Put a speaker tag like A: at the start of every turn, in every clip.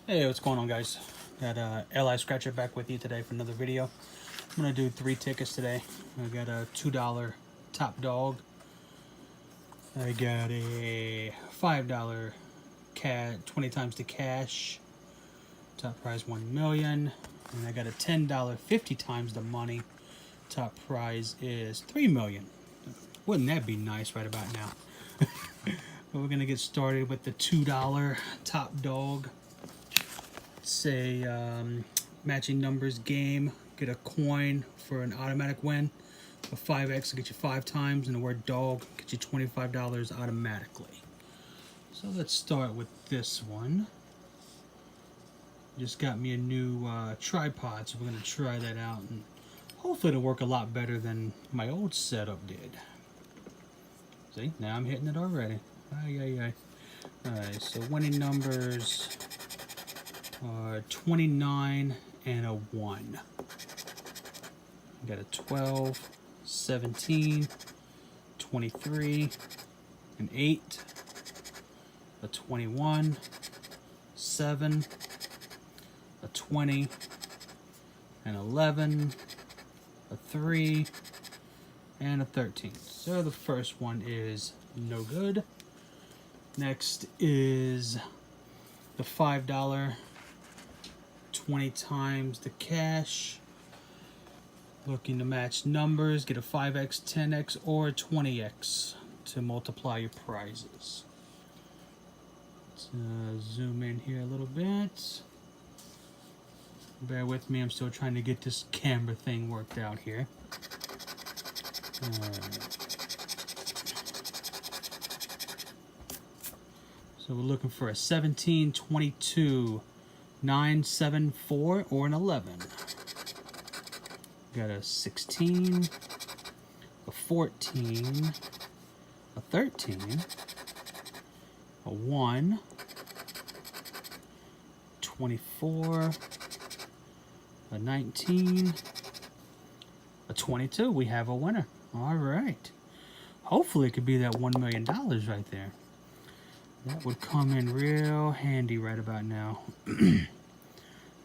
A: Hey, what's going on, guys? Got LI Scratcher back with you today for another video. I'm gonna do 3 tickets today. I got a $2 top dog. I got a $5 cat 20 times the cash. Top prize 1 million. And I got a $10 50 times the money. Top prize is 3 million. Wouldn't that be nice right about now? But we're gonna get started with the $2 top dog. Say matching numbers game, get a coin for an automatic win. A 5x will get you 5 times, and the word dog get you $25 automatically. So let's start with this one. Just got me a new tripod, so we're gonna try that out, and hopefully it'll work a lot better than my old setup did. See, now I'm hitting it already. Ay. Alright, so winning numbers are 29 and a 1. We got a 12, 17, 23, an 8, a 21, 7, a 20, an 11, a 3, and a 13. So the first one is no good. Next is the $5 20 times the cash. Looking to match numbers, get a 5x, 10x, or 20x to multiply your prizes. Let's zoom in here a little bit. Bear with me, I'm still trying to get this camera thing worked out here. So we're looking for a 17, 22, 9, 7, 4, or an 11. Got a 16, a 14, a 13, a 1, 24, a 19, a 22. We have a winner. All right. Hopefully it could be that $1 million right there. That would come in real handy right about now.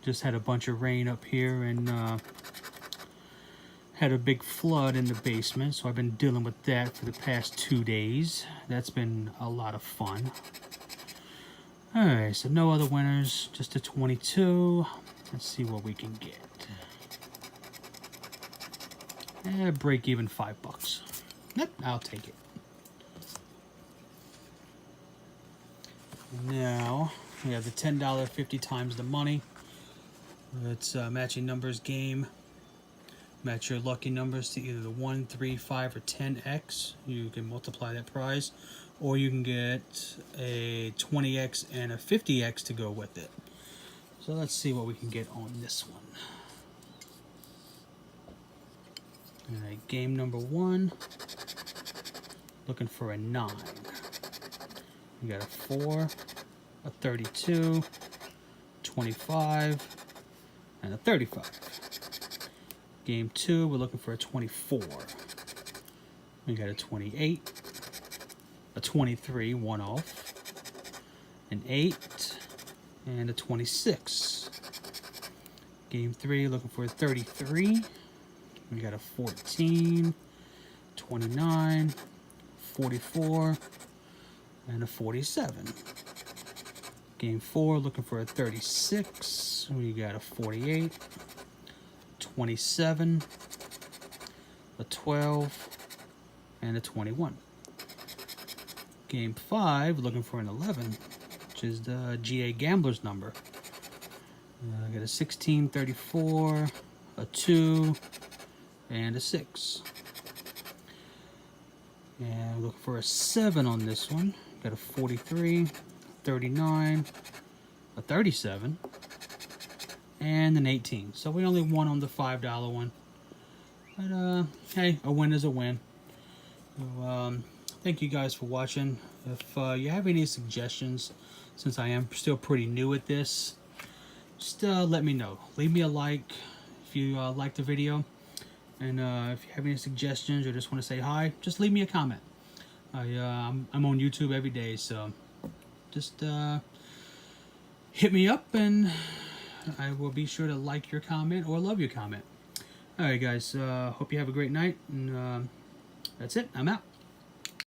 A: Just had a bunch of rain up here and had a big flood in the basement, so I've been dealing with that for the past 2 days. That's been a lot of fun. Alright, so no other winners, just a 22. Let's see what we can get. Break even $5. Yep, I'll take it. Now, we have the $10 50 times the money. It's a matching numbers game. Match your lucky numbers to either the 1, 3, 5, or 10x. You can multiply that prize. Or you can get a 20x and a 50x to go with it. So let's see what we can get on this one. Alright, game number 1. Looking for a 9. We got a 4, a 32, 25, and a 35. Game 2, we're looking for a 24. We got a 28, a 23, 1 off, an 8, and a 26. Game 3, looking for a 33. We got a 14, 29, 44, and a 47. Game 4, looking for a 36. We got a 48, 27, a 12, and a 21. Game 5, looking for an 11, which is the GA Gambler's number. I got a 16, 34, a 2, and a 6. And looking for a 7 on this one. Got a 43, 39, a 37, and an 18. So we only won on the $5 one. But hey, a win is a win. So, thank you guys for watching. If you have any suggestions, since I am still pretty new at this, just let me know. Leave me a like if you like the video. And if you have any suggestions or just want to say hi, just leave me a comment. I'm on YouTube every day, so just hit me up, and I will be sure to like your comment or love your comment. Alright guys, hope you have a great night, and that's it. I'm out.